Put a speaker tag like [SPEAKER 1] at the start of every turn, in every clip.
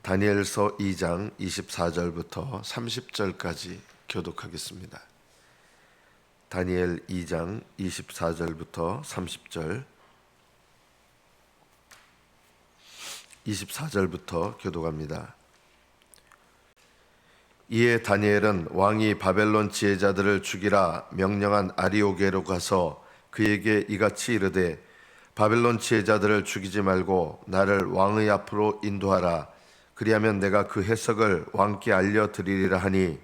[SPEAKER 1] 다니엘서 2장 24절부터 30절까지 교독하겠습니다. 다니엘 2장 24절부터 30절 24절부터 교독합니다. 이에 다니엘은 왕이 바벨론 지혜자들을 죽이라 명령한 아리오게로 가서 그에게 이같이 이르되 바벨론 지혜자들을 죽이지 말고 나를 왕의 앞으로 인도하라. 그리하면 내가 그 해석을 왕께 알려드리리라 하니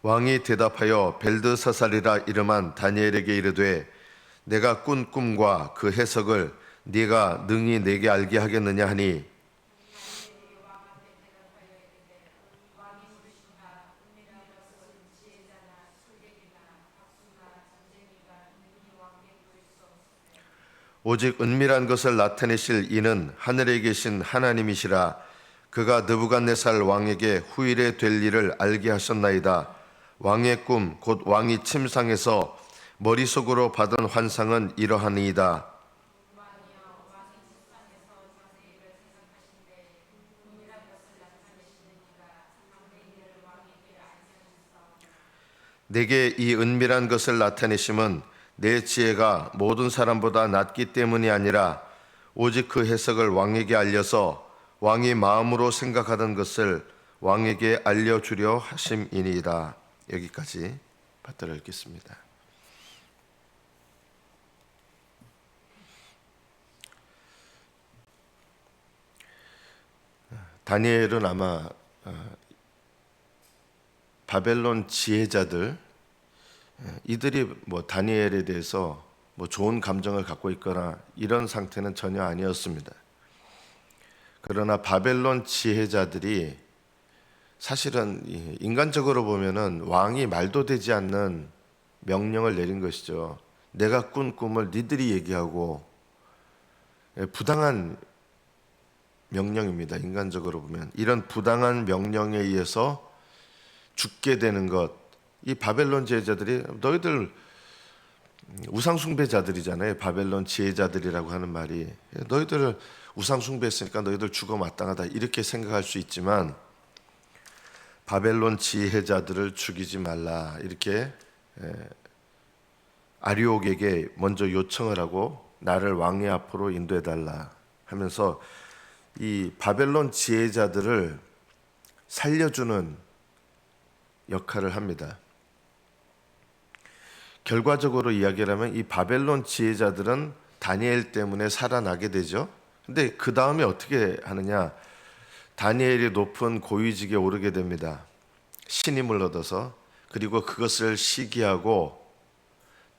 [SPEAKER 1] 왕이 대답하여 벨드사살이라 이름한 다니엘에게 이르되 내가 꾼 꿈과 그 해석을 네가 능히 내게 알게 하겠느냐 하니 오직 은밀한 것을 나타내실 이는 하늘에 계신 하나님이시라. 그가 느부갓네살 왕에게 후일에 될 일을 알게 하셨나이다. 왕의 꿈 곧 왕이 침상에서 머릿속으로 받은 환상은 이러하니이다. 내게 이 은밀한 것을 나타내심은 내 지혜가 모든 사람보다 낮기 때문이 아니라 오직 그 해석을 왕에게 알려서 왕이 마음으로 생각하던 것을 왕에게 알려주려 하심이니이다. 여기까지 받들어 읽겠습니다. 다니엘은 아마 바벨론 지혜자들 이들이 다니엘에 대해서 좋은 감정을 갖고 있거나 이런 상태는 전혀 아니었습니다. 그러나 바벨론 지혜자들이 사실은 인간적으로 보면은 왕이 말도 되지 않는 명령을 내린 것이죠. 내가 꾼 꿈을 니들이 얘기하고 부당한 명령입니다. 인간적으로 보면 이런 부당한 명령에 의해서 죽게 되는 것. 이 바벨론 지혜자들이 너희들 우상 숭배자들이잖아요. 바벨론 지혜자들이라고 하는 말이 너희들을 우상 숭배했으니까 너희들 죽어 마땅하다 이렇게 생각할 수 있지만 바벨론 지혜자들을 죽이지 말라 이렇게 아리옥에게 먼저 요청을 하고 나를 왕의 앞으로 인도해달라 하면서 이 바벨론 지혜자들을 살려주는 역할을 합니다. 결과적으로 이야기를 하면 이 바벨론 지혜자들은 다니엘 때문에 살아나게 되죠. 근데 그 다음에 어떻게 하느냐? 다니엘이 높은 고위직에 오르게 됩니다. 신임을 얻어서. 그리고 그것을 시기하고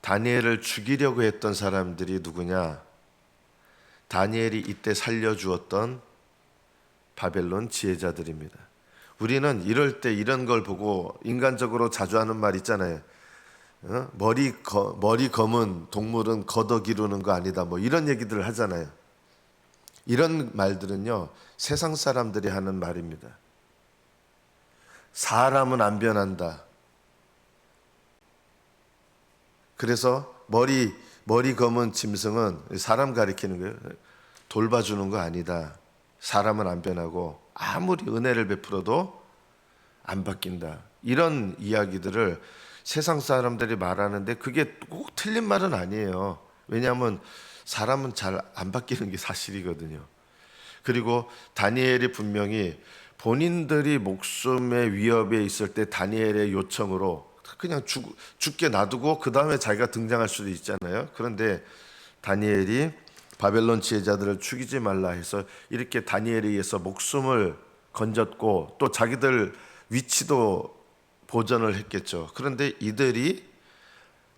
[SPEAKER 1] 다니엘을 죽이려고 했던 사람들이 누구냐? 다니엘이 이때 살려주었던 바벨론 지혜자들입니다. 우리는 이럴 때 이런 걸 보고 인간적으로 자주 하는 말 있잖아요. 머리 검은 동물은 걷어 기르는 거 아니다. 이런 얘기들을 하잖아요. 이런 말들은요, 세상 사람들이 하는 말입니다. 사람은 안 변한다. 그래서 머리 검은 짐승은 사람 가리키는 거예요. 돌봐주는 거 아니다. 사람은 안 변하고 아무리 은혜를 베풀어도 안 바뀐다. 이런 이야기들을 세상 사람들이 말하는데 그게 꼭 틀린 말은 아니에요. 왜냐하면 사람은 잘 안 바뀌는 게 사실이거든요. 그리고 다니엘이 분명히 본인들이 목숨의 위협에 있을 때 다니엘의 요청으로 그냥 죽게 놔두고 그 다음에 자기가 등장할 수도 있잖아요. 그런데 다니엘이 바벨론 지혜자들을 죽이지 말라 해서 이렇게 다니엘에 의해서 목숨을 건졌고 또 자기들 위치도 보전을 했겠죠. 그런데 이들이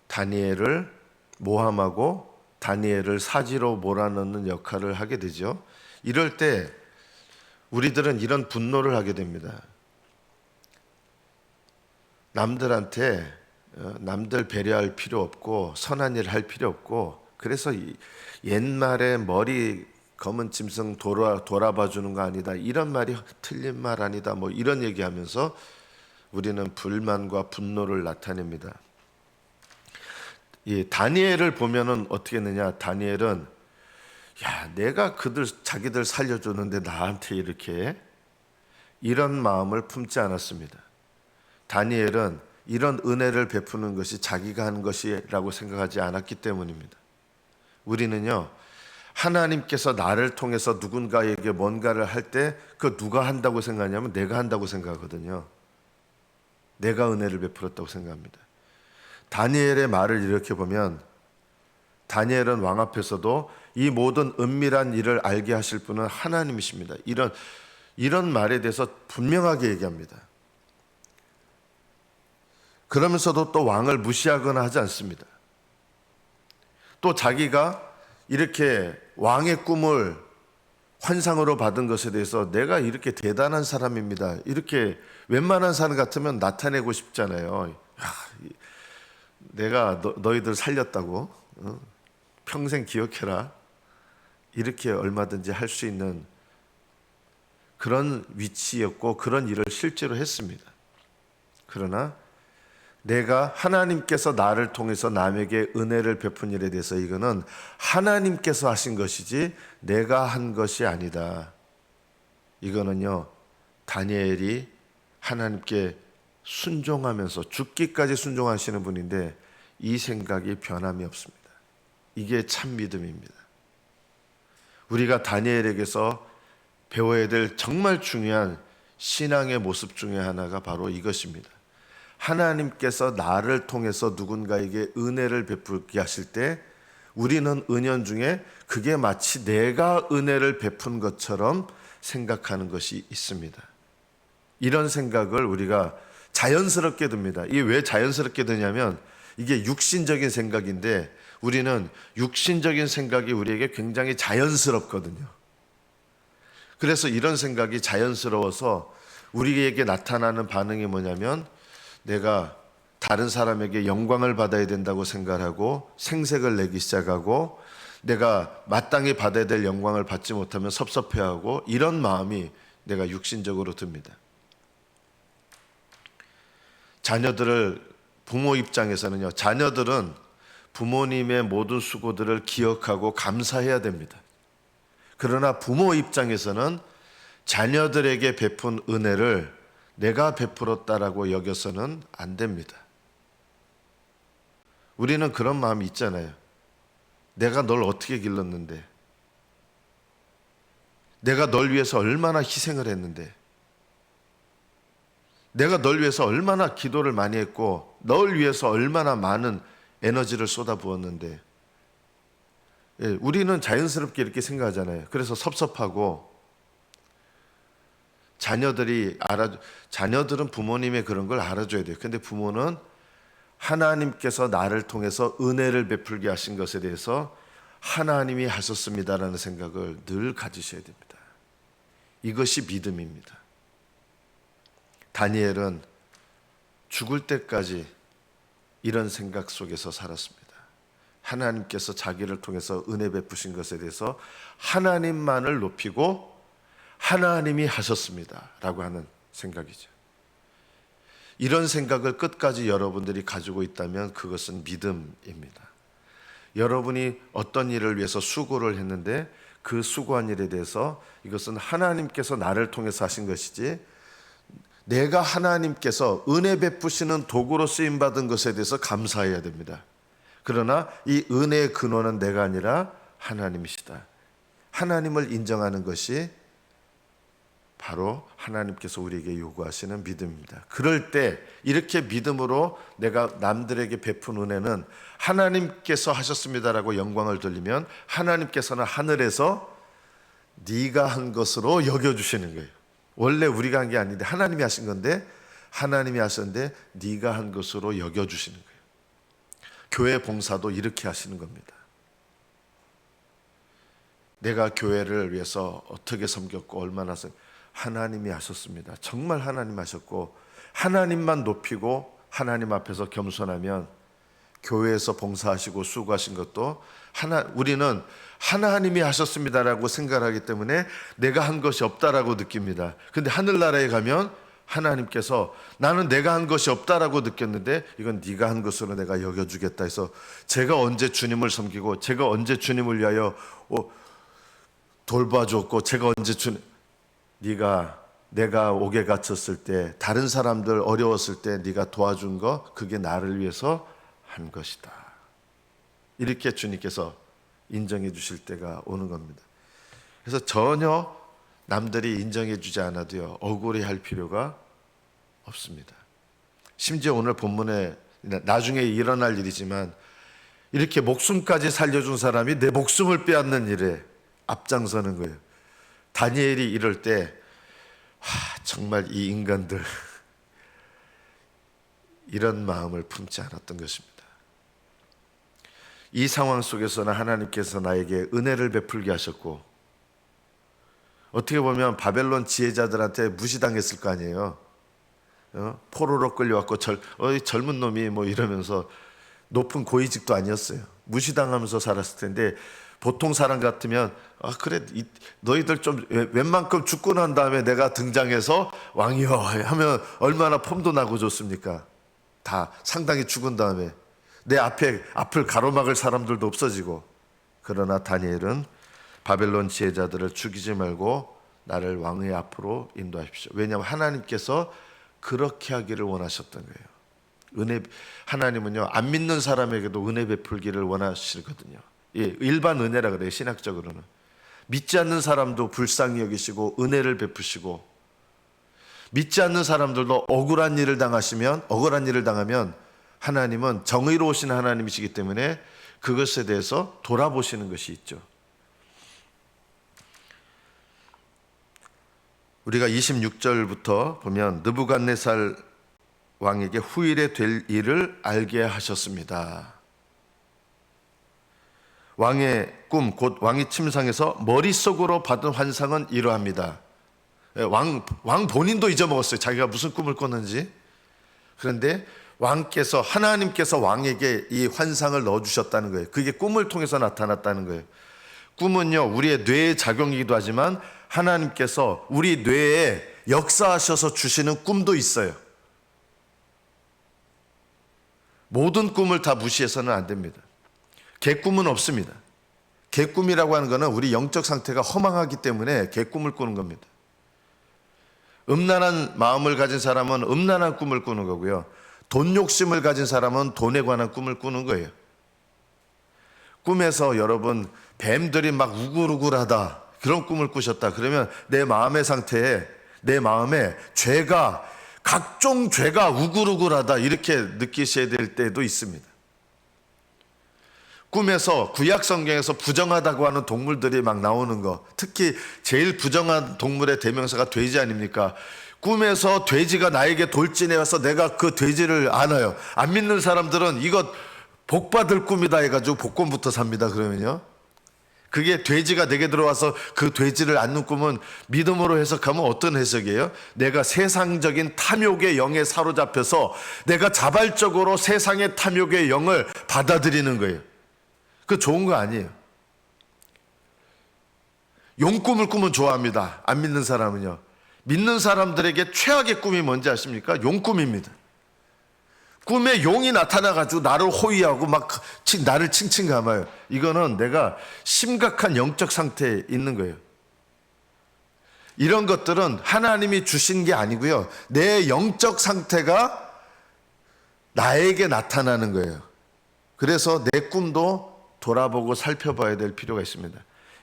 [SPEAKER 1] 다니엘을 모함하고 다니엘을 사지로 몰아넣는 역할을 하게 되죠. 이럴 때 우리들은 이런 분노를 하게 됩니다. 남들한테 남들 배려할 필요 없고 선한 일 할 필요 없고 그래서 옛말에 머리 검은 짐승 돌아봐 주는 거 아니다. 이런 말이 틀린 말 아니다. 뭐 이런 얘기하면서 우리는 불만과 분노를 나타냅니다. 이 다니엘을 보면은 어떻게 했느냐? 다니엘은 야, 내가 자기들 살려주는데 나한테 이렇게 이런 마음을 품지 않았습니다. 다니엘은 이런 은혜를 베푸는 것이 자기가 하는 것이라고 생각하지 않았기 때문입니다. 우리는요, 하나님께서 나를 통해서 누군가에게 뭔가를 할 때 그 누가 한다고 생각하냐면 내가 한다고 생각하거든요. 내가 은혜를 베풀었다고 생각합니다. 다니엘의 말을 이렇게 보면 다니엘은 왕 앞에서도 이 모든 은밀한 일을 알게 하실 분은 하나님이십니다. 이런 말에 대해서 분명하게 얘기합니다. 그러면서도 또 왕을 무시하거나 하지 않습니다. 또 자기가 이렇게 왕의 꿈을 환상으로 받은 것에 대해서 내가 이렇게 대단한 사람입니다. 이렇게 웬만한 사람 같으면 나타내고 싶잖아요. 내가 너희들 살렸다고 평생 기억해라. 이렇게 얼마든지 할 수 있는 그런 위치였고 그런 일을 실제로 했습니다. 그러나 내가 하나님께서 나를 통해서 남에게 은혜를 베푼 일에 대해서 이거는 하나님께서 하신 것이지 내가 한 것이 아니다. 이거는요, 다니엘이 하나님께 순종하면서 죽기까지 순종하시는 분인데 이 생각이 변함이 없습니다. 이게 참 믿음입니다. 우리가 다니엘에게서 배워야 될 정말 중요한 신앙의 모습 중에 하나가 바로 이것입니다. 하나님께서 나를 통해서 누군가에게 은혜를 베풀게 하실 때 우리는 은연중에 그게 마치 내가 은혜를 베푼 것처럼 생각하는 것이 있습니다. 이런 생각을 우리가 자연스럽게 듭니다. 이게 왜 자연스럽게 드냐면 이게 육신적인 생각인데 우리는 육신적인 생각이 우리에게 굉장히 자연스럽거든요. 그래서 이런 생각이 자연스러워서 우리에게 나타나는 반응이 뭐냐면 내가 다른 사람에게 영광을 받아야 된다고 생각하고 생색을 내기 시작하고 내가 마땅히 받아야 될 영광을 받지 못하면 섭섭해하고 이런 마음이 내가 육신적으로 듭니다. 부모 입장에서는요, 자녀들은 부모님의 모든 수고들을 기억하고 감사해야 됩니다. 그러나 부모 입장에서는 자녀들에게 베푼 은혜를 내가 베풀었다라고 여겨서는 안 됩니다. 우리는 그런 마음이 있잖아요. 내가 널 어떻게 길렀는데, 내가 널 위해서 얼마나 희생을 했는데, 내가 널 위해서 얼마나 기도를 많이 했고 널 위해서 얼마나 많은 에너지를 쏟아부었는데, 우리는 자연스럽게 이렇게 생각하잖아요. 그래서 섭섭하고 자녀들은 부모님의 그런 걸 알아줘야 돼요. 근데 부모는 하나님께서 나를 통해서 은혜를 베풀게 하신 것에 대해서 하나님이 하셨습니다라는 생각을 늘 가지셔야 됩니다. 이것이 믿음입니다. 다니엘은 죽을 때까지 이런 생각 속에서 살았습니다. 하나님께서 자기를 통해서 은혜 베푸신 것에 대해서 하나님만을 높이고 하나님이 하셨습니다 라고 하는 생각이죠. 이런 생각을 끝까지 여러분들이 가지고 있다면 그것은 믿음입니다. 여러분이 어떤 일을 위해서 수고를 했는데 그 수고한 일에 대해서 이것은 하나님께서 나를 통해서 하신 것이지 내가 하나님께서 은혜 베푸시는 도구로 쓰임받은 것에 대해서 감사해야 됩니다. 그러나 이 은혜의 근원은 내가 아니라 하나님이시다. 하나님을 인정하는 것이 바로 하나님께서 우리에게 요구하시는 믿음입니다. 그럴 때 이렇게 믿음으로 내가 남들에게 베푼 은혜는 하나님께서 하셨습니다라고 영광을 돌리면 하나님께서는 하늘에서 네가 한 것으로 여겨주시는 거예요. 원래 우리가 한 게 아닌데 하나님이 하신 건데 하나님이 하셨는데 네가 한 것으로 여겨주시는 거예요. 교회 봉사도 이렇게 하시는 겁니다. 내가 교회를 위해서 어떻게 섬겼고 얼마나 하나님이 하셨습니다. 정말 하나님 하셨고 하나님만 높이고 하나님 앞에서 겸손하면 교회에서 봉사하시고 수고하신 것도 우리는 하나님이 하셨습니다라고 생각하기 때문에 내가 한 것이 없다라고 느낍니다. 근데 하늘나라에 가면 하나님께서 나는 내가 한 것이 없다라고 느꼈는데 이건 네가 한 것으로 내가 여겨주겠다 해서 제가 언제 주님을 섬기고 제가 언제 주님을 위하여 돌봐줬고 제가 언제 내가 옥에 갇혔을 때 다른 사람들 어려웠을 때 네가 도와준 거 그게 나를 위해서 한 것이다. 이렇게 주님께서 인정해 주실 때가 오는 겁니다. 그래서 전혀 남들이 인정해 주지 않아도요 억울해할 필요가 없습니다. 심지어 오늘 본문에 나중에 일어날 일이지만 이렇게 목숨까지 살려준 사람이 내 목숨을 빼앗는 일에 앞장서는 거예요. 다니엘이 이럴 때 정말 이 인간들 이런 마음을 품지 않았던 것입니다. 이 상황 속에서는 하나님께서 나에게 은혜를 베풀게 하셨고 어떻게 보면 바벨론 지혜자들한테 무시당했을 거 아니에요. 포로로 끌려왔고 젊은 놈이 뭐 이러면서 높은 고위직도 아니었어요. 무시당하면서 살았을 텐데 보통 사람 같으면 그래 너희들 좀 웬만큼 죽고 난 다음에 내가 등장해서 왕이여 하면 얼마나 폼도 나고 좋습니까? 다 상당히 죽은 다음에 내 앞을 가로막을 사람들도 없어지고. 그러나 다니엘은 바벨론 지혜자들을 죽이지 말고 나를 왕의 앞으로 인도하십시오. 왜냐하면 하나님께서 그렇게 하기를 원하셨던 거예요. 하나님은요 안 믿는 사람에게도 은혜 베풀기를 원하시거든요. 일반 은혜라 그래요. 신학적으로는 믿지 않는 사람도 불쌍히 여기시고 은혜를 베푸시고, 믿지 않는 사람들도 억울한 일을 당하면 하나님은 정의로우신 하나님이시기 때문에 그것에 대해서 돌아보시는 것이 있죠. 우리가 26절부터 보면 느부갓네살 왕에게 후일에 될 일을 알게 하셨습니다. 왕의 꿈, 곧 왕이 침상에서 머릿속으로 받은 환상은 이러합니다. 왕 본인도 잊어먹었어요. 자기가 무슨 꿈을 꿨는지. 그런데 하나님께서 왕에게 이 환상을 넣어주셨다는 거예요. 그게 꿈을 통해서 나타났다는 거예요. 꿈은요 우리의 뇌의 작용이기도 하지만 하나님께서 우리 뇌에 역사하셔서 주시는 꿈도 있어요. 모든 꿈을 다 무시해서는 안 됩니다. 개꿈은 없습니다. 개꿈이라고 하는 것은 우리 영적 상태가 허망하기 때문에 개꿈을 꾸는 겁니다. 음란한 마음을 가진 사람은 음란한 꿈을 꾸는 거고요. 돈 욕심을 가진 사람은 돈에 관한 꿈을 꾸는 거예요. 꿈에서 여러분 뱀들이 막 우글우글하다 그런 꿈을 꾸셨다 그러면 내 마음의 상태에 내 마음에 각종 죄가 우글우글하다 이렇게 느끼셔야 될 때도 있습니다. 꿈에서 구약 성경에서 부정하다고 하는 동물들이 막 나오는 거, 특히 제일 부정한 동물의 대명사가 돼지 아닙니까? 꿈에서 돼지가 나에게 돌진해 와서 내가 그 돼지를 안아요. 안 믿는 사람들은 이거 복받을 꿈이다 해가지고 복권부터 삽니다. 그러면요 그게 돼지가 내게 들어와서 그 돼지를 안는 꿈은 믿음으로 해석하면 어떤 해석이에요? 내가 세상적인 탐욕의 영에 사로잡혀서 내가 자발적으로 세상의 탐욕의 영을 받아들이는 거예요. 그 좋은 거 아니에요. 용꿈을 꾸면 좋아합니다. 안 믿는 사람은요. 믿는 사람들에게 최악의 꿈이 뭔지 아십니까? 용꿈입니다. 꿈에 용이 나타나가지고 나를 호위하고 막 나를 칭칭 감아요. 이거는 내가 심각한 영적 상태에 있는 거예요. 이런 것들은 하나님이 주신 게 아니고요. 내 영적 상태가 나에게 나타나는 거예요. 그래서 내 꿈도 돌아보고 살펴봐야 될 필요가 있습니다.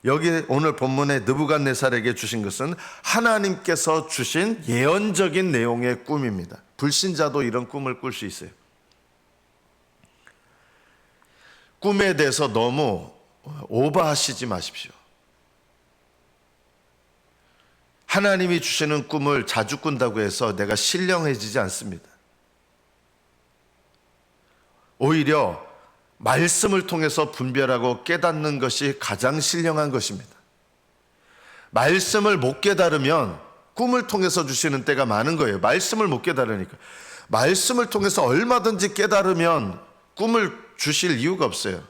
[SPEAKER 1] 여기 오늘 본문에 느부갓네살에게 주신 것은 하나님께서 주신 예언적인 내용의 꿈입니다. 불신자도 이런 꿈을 꿀 수 있어요. 꿈에 대해서 너무 오버하시지 마십시오. 하나님이 주시는 꿈을 자주 꾼다고 해서 내가 신령해지지 않습니다. 오히려 말씀을 통해서 분별하고 깨닫는 것이 가장 신령한 것입니다. 말씀을 못 깨달으면 꿈을 통해서 주시는 때가 많은 거예요. 말씀을 못 깨달으니까. 말씀을 통해서 얼마든지 깨달으면 꿈을 주실 이유가 없어요.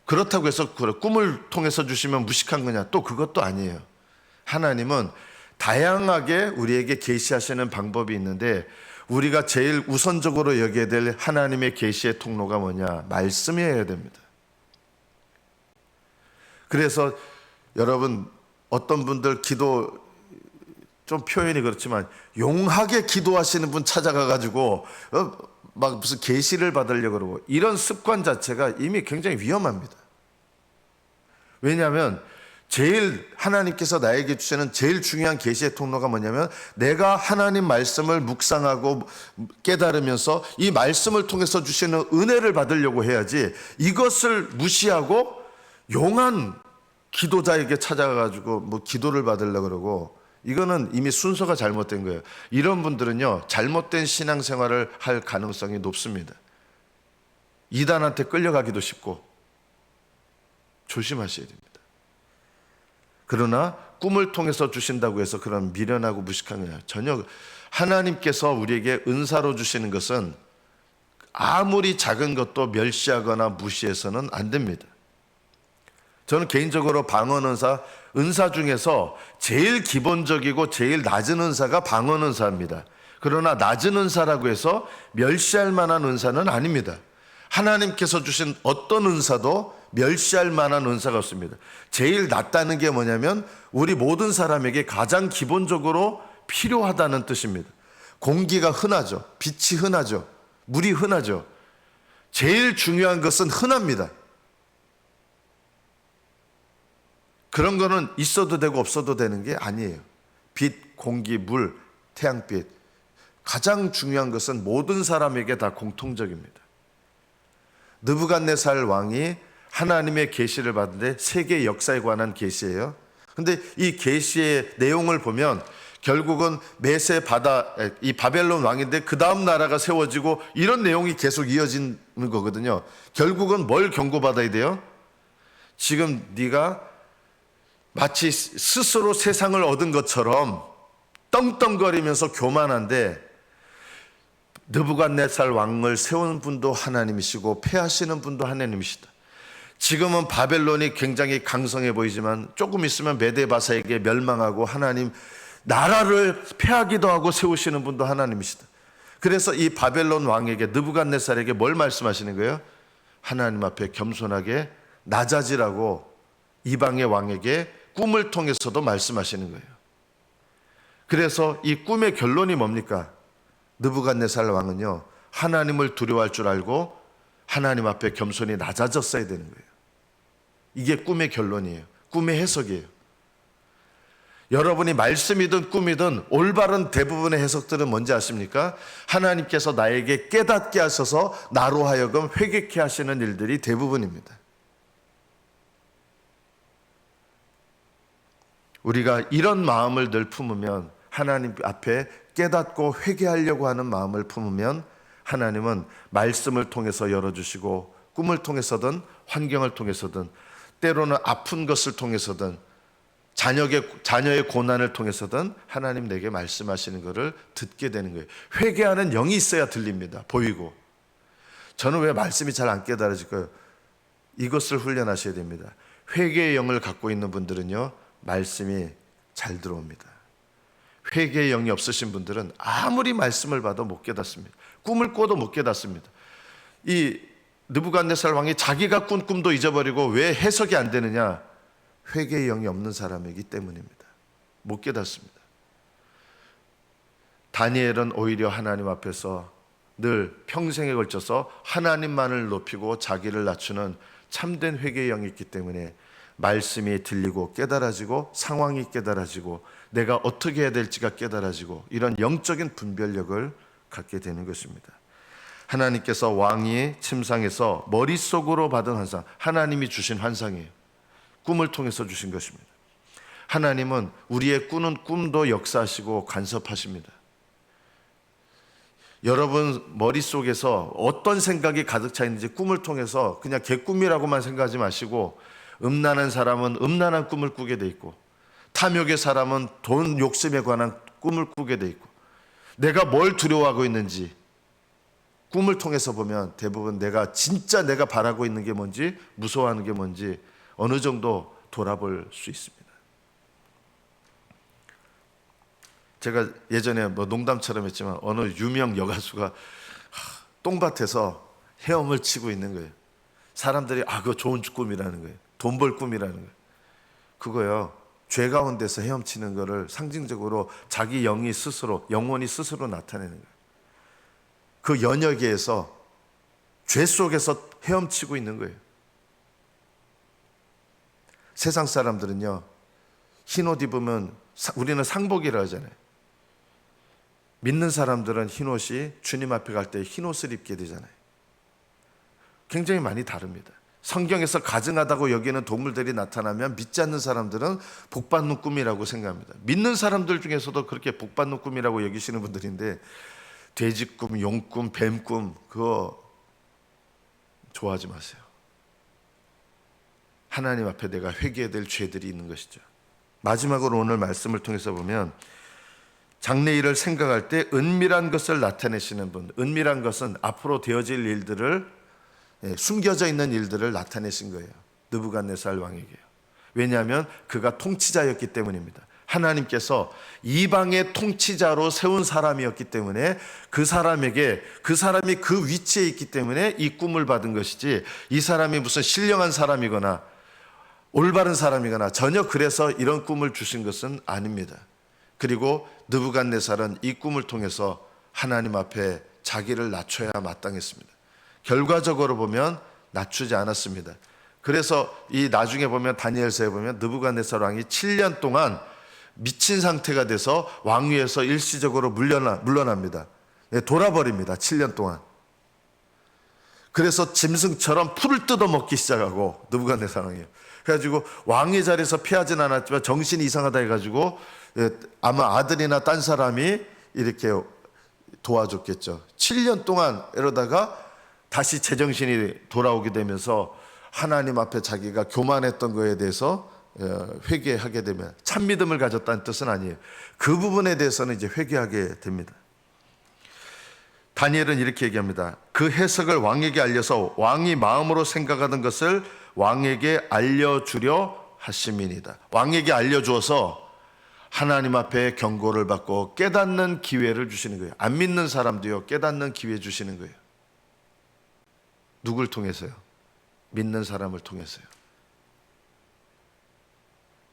[SPEAKER 1] 그렇다고 해서 꿈을 통해서 주시면 무식한 거냐? 또 그것도 아니에요. 하나님은 다양하게 우리에게 계시하시는 방법이 있는데 우리가 제일 우선적으로 여겨야 될 하나님의 계시의 통로가 뭐냐? 말씀이어야 됩니다. 그래서 여러분, 어떤 분들 기도 좀 표현이 그렇지만 용하게 기도하시는 분 찾아가 가지고 막 무슨 계시를 받으려고 그러고, 이런 습관 자체가 이미 굉장히 위험합니다. 왜냐하면 제일 하나님께서 나에게 주시는 제일 중요한 계시의 통로가 뭐냐면 내가 하나님 말씀을 묵상하고 깨달으면서 이 말씀을 통해서 주시는 은혜를 받으려고 해야지, 이것을 무시하고 용한 기도자에게 찾아가가지고 뭐 기도를 받으려고 그러고, 이거는 이미 순서가 잘못된 거예요. 이런 분들은요, 잘못된 신앙생활을 할 가능성이 높습니다. 이단한테 끌려가기도 쉽고 조심하셔야 됩니다. 그러나 꿈을 통해서 주신다고 해서 그런 미련하고 무식한 거냐? 전혀. 하나님께서 우리에게 은사로 주시는 것은 아무리 작은 것도 멸시하거나 무시해서는 안 됩니다. 저는 개인적으로 방언 은사 중에서 제일 기본적이고 제일 낮은 은사가 방언 은사입니다. 그러나 낮은 은사라고 해서 멸시할 만한 은사는 아닙니다. 하나님께서 주신 어떤 은사도 멸시할 만한 은사가 없습니다. 제일 낮다는 게 뭐냐면 우리 모든 사람에게 가장 기본적으로 필요하다는 뜻입니다. 공기가 흔하죠. 빛이 흔하죠. 물이 흔하죠. 제일 중요한 것은 흔합니다. 그런 거는 있어도 되고 없어도 되는 게 아니에요. 빛, 공기, 물, 태양빛. 가장 중요한 것은 모든 사람에게 다 공통적입니다. 느부갓네살 왕이 하나님의 계시를 받는데 세계 역사에 관한 계시예요. 근데 이 계시의 내용을 보면 결국은 메세 바다, 이 바벨론 왕인데 그 다음 나라가 세워지고 이런 내용이 계속 이어지는 거거든요. 결국은 뭘 경고받아야 돼요? 지금 네가 마치 스스로 세상을 얻은 것처럼 떵떵거리면서 교만한데, 느부갓네살 왕을 세운 분도 하나님이시고 패하시는 분도 하나님이시다. 지금은 바벨론이 굉장히 강성해 보이지만 조금 있으면 메데바사에게 멸망하고 하나님 나라를 패하기도 하고 세우시는 분도 하나님이시다. 그래서 이 바벨론 왕에게, 느부갓네살에게 뭘 말씀하시는 거예요? 하나님 앞에 겸손하게 낮아지라고 이방의 왕에게 꿈을 통해서도 말씀하시는 거예요. 그래서 이 꿈의 결론이 뭡니까? 느부갓네살 왕은요, 하나님을 두려워할 줄 알고 하나님 앞에 겸손히 낮아졌어야 되는 거예요. 이게 꿈의 결론이에요. 꿈의 해석이에요. 여러분이 말씀이든 꿈이든 올바른 대부분의 해석들은 뭔지 아십니까? 하나님께서 나에게 깨닫게 하셔서 나로 하여금 회개케 하시는 일들이 대부분입니다. 우리가 이런 마음을 늘 품으면, 하나님 앞에 깨닫고 회개하려고 하는 마음을 품으면 하나님은 말씀을 통해서 열어주시고, 꿈을 통해서든 환경을 통해서든 때로는 아픈 것을 통해서든 자녀의 고난을 통해서든 하나님 내게 말씀하시는 것을 듣게 되는 거예요. 회개하는 영이 있어야 들립니다. 보이고. 저는 왜 말씀이 잘 안 깨달아질까요? 이것을 훈련하셔야 됩니다. 회개의 영을 갖고 있는 분들은요, 말씀이 잘 들어옵니다. 회개의 영이 없으신 분들은 아무리 말씀을 봐도 못 깨닫습니다. 꿈을 꿔도 못 깨닫습니다. 이 느부갓네살 왕이 자기가 꾼 꿈도 잊어버리고 왜 해석이 안 되느냐? 회개의 영이 없는 사람이기 때문입니다. 못 깨닫습니다. 다니엘은 오히려 하나님 앞에서 늘 평생에 걸쳐서 하나님만을 높이고 자기를 낮추는 참된 회개의 영이 있기 때문에 말씀이 들리고 깨달아지고 상황이 깨달아지고 내가 어떻게 해야 될지가 깨달아지고 이런 영적인 분별력을 갖게 되는 것입니다. 하나님께서 왕이 침상에서 머릿속으로 받은 환상, 하나님이 주신 환상이에요. 꿈을 통해서 주신 것입니다. 하나님은 우리의 꾸는 꿈도 역사하시고 간섭하십니다. 여러분 머릿속에서 어떤 생각이 가득 차 있는지 꿈을 통해서 그냥 개꿈이라고만 생각하지 마시고, 음란한 사람은 음란한 꿈을 꾸게 돼 있고, 탐욕의 사람은 돈 욕심에 관한 꿈을 꾸게 돼 있고, 내가 뭘 두려워하고 있는지, 꿈을 통해서 보면 대부분 진짜 내가 바라고 있는 게 뭔지, 무서워하는 게 뭔지 어느 정도 돌아볼 수 있습니다. 제가 예전에 농담처럼 했지만 어느 유명 여가수가 똥밭에서 헤엄을 치고 있는 거예요. 사람들이 그거 좋은 꿈이라는 거예요. 돈 벌 꿈이라는 거예요. 그거요, 죄 가운데서 헤엄치는 거를 상징적으로 자기 영혼이 스스로 나타내는 거예요. 그 연역에서 죄 속에서 헤엄치고 있는 거예요. 세상 사람들은요, 흰 옷 입으면 우리는 상복이라 하잖아요. 믿는 사람들은 흰 옷이 주님 앞에 갈 때 흰 옷을 입게 되잖아요. 굉장히 많이 다릅니다. 성경에서 가증하다고 여기는 동물들이 나타나면 믿지 않는 사람들은 복받는 꿈이라고 생각합니다. 믿는 사람들 중에서도 그렇게 복받는 꿈이라고 여기시는 분들인데, 돼지꿈, 용꿈, 뱀꿈, 그거 좋아하지 마세요. 하나님 앞에 내가 회개해야 될 죄들이 있는 것이죠. 마지막으로 오늘 말씀을 통해서 보면, 장래일을 생각할 때 은밀한 것을 나타내시는 분, 은밀한 것은 앞으로 되어질 일들을, 숨겨져 있는 일들을 나타내신 거예요. 느부갓네살 왕에게요. 왜냐하면 그가 통치자였기 때문입니다. 하나님께서 이방의 통치자로 세운 사람이었기 때문에 그 사람이 그 위치에 있기 때문에 이 꿈을 받은 것이지, 이 사람이 무슨 신령한 사람이거나 올바른 사람이거나 전혀 그래서 이런 꿈을 주신 것은 아닙니다. 그리고 느부갓네살은 이 꿈을 통해서 하나님 앞에 자기를 낮춰야 마땅했습니다. 결과적으로 보면 낮추지 않았습니다. 그래서 이 나중에 보면 다니엘서에 보면 느부갓네살 왕이 7년 동안 미친 상태가 돼서 왕위에서 일시적으로 물러납니다. 돌아버립니다. 7년 동안. 그래서 짐승처럼 풀을 뜯어먹기 시작하고, 느부갓네살 왕이요. 그래가지고 왕의 자리에서 피하진 않았지만 정신이 이상하다 해가지고 아마 아들이나 딴 사람이 이렇게 도와줬겠죠. 7년 동안 이러다가 다시 제정신이 돌아오게 되면서 하나님 앞에 자기가 교만했던 거에 대해서 회개하게 되면, 참 믿음을 가졌다는 뜻은 아니에요. 그 부분에 대해서는 이제 회개하게 됩니다. 다니엘은 이렇게 얘기합니다. 그 해석을 왕에게 알려서 왕이 마음으로 생각하는 것을 왕에게 알려주려 하심이니이다. 왕에게 알려주어서 하나님 앞에 경고를 받고 깨닫는 기회를 주시는 거예요. 안 믿는 사람도요, 깨닫는 기회 주시는 거예요. 누굴 통해서요? 믿는 사람을 통해서요.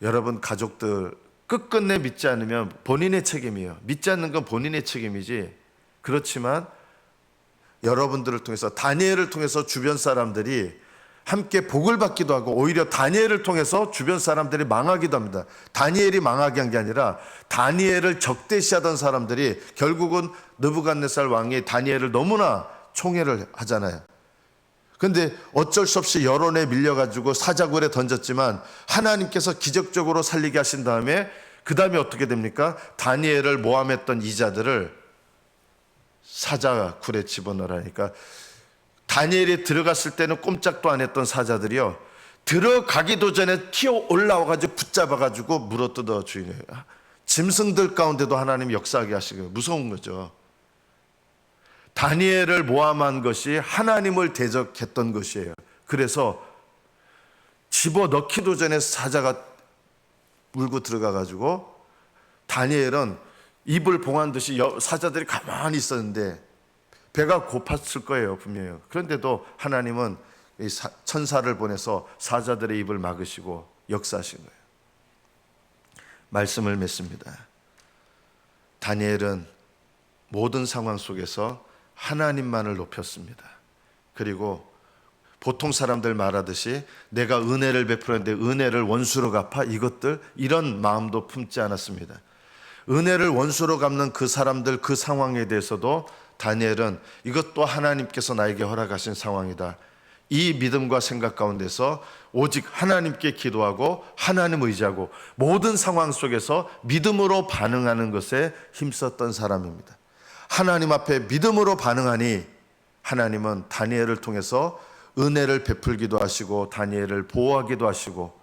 [SPEAKER 1] 여러분 가족들 끝끝내 믿지 않으면 본인의 책임이에요. 믿지 않는 건 본인의 책임이지. 그렇지만 여러분들을 통해서, 다니엘을 통해서 주변 사람들이 함께 복을 받기도 하고, 오히려 다니엘을 통해서 주변 사람들이 망하기도 합니다. 다니엘이 망하게 한 게 아니라 다니엘을 적대시하던 사람들이 결국은 느부갓네살 왕이 다니엘을 너무나 총애를 하잖아요. 근데 어쩔 수 없이 여론에 밀려가지고 사자굴에 던졌지만 하나님께서 기적적으로 살리게 하신 다음에, 그 다음에 어떻게 됩니까? 다니엘을 모함했던 이자들을 사자굴에 집어넣으라니까, 다니엘이 들어갔을 때는 꼼짝도 안 했던 사자들이요, 들어가기도 전에 튀어 올라와가지고 붙잡아가지고 물어뜯어 주인 거예요. 짐승들 가운데도 하나님 역사하게 하시고, 무서운 거죠. 다니엘을 모함한 것이 하나님을 대적했던 것이에요. 그래서 집어넣기도 전에 사자가 물고 들어가가지고, 다니엘은 입을 봉한 듯이 사자들이 가만히 있었는데 배가 고팠을 거예요, 분명히. 그런데도 하나님은 천사를 보내서 사자들의 입을 막으시고 역사하신 거예요. 말씀을 맺습니다. 다니엘은 모든 상황 속에서 하나님만을 높였습니다. 그리고 보통 사람들 말하듯이 내가 은혜를 베풀었는데 은혜를 원수로 갚아, 이런 마음도 품지 않았습니다. 은혜를 원수로 갚는 그 사람들, 그 상황에 대해서도 다니엘은 이것도 하나님께서 나에게 허락하신 상황이다, 이 믿음과 생각 가운데서 오직 하나님께 기도하고 하나님 의지하고 모든 상황 속에서 믿음으로 반응하는 것에 힘썼던 사람입니다. 하나님 앞에 믿음으로 반응하니 하나님은 다니엘을 통해서 은혜를 베풀기도 하시고 다니엘을 보호하기도 하시고,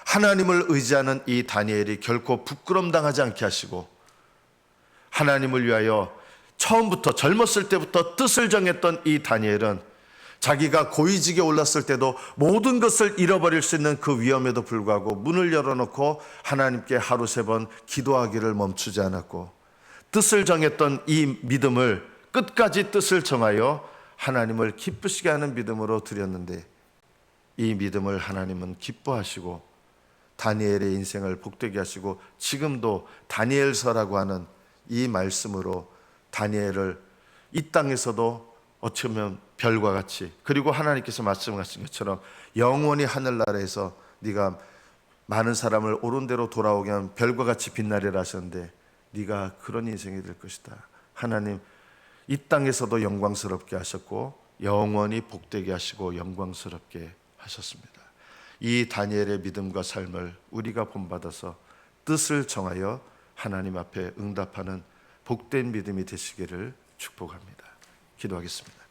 [SPEAKER 1] 하나님을 의지하는 이 다니엘이 결코 부끄럼 당하지 않게 하시고, 하나님을 위하여 처음부터 젊었을 때부터 뜻을 정했던 이 다니엘은 자기가 고위직에 올랐을 때도 모든 것을 잃어버릴 수 있는 그 위험에도 불구하고 문을 열어놓고 하나님께 하루 3번 기도하기를 멈추지 않았고, 뜻을 정했던 이 믿음을 끝까지 뜻을 정하여 하나님을 기쁘시게 하는 믿음으로 드렸는데, 이 믿음을 하나님은 기뻐하시고 다니엘의 인생을 복되게 하시고, 지금도 다니엘서라고 하는 이 말씀으로 다니엘을 이 땅에서도 어쩌면 별과 같이, 그리고 하나님께서 말씀하신 것처럼 영원히 하늘나라에서 네가 많은 사람을 옳은 대로 돌아오게 하면 별과 같이 빛나리라 하셨는데, 네가 그런 인생이 될 것이다. 하나님 이 땅에서도 영광스럽게 하셨고 영원히 복되게 하시고 영광스럽게 하셨습니다. 이 다니엘의 믿음과 삶을 우리가 본받아서 뜻을 정하여 하나님 앞에 응답하는 복된 믿음이 되시기를 축복합니다. 기도하겠습니다.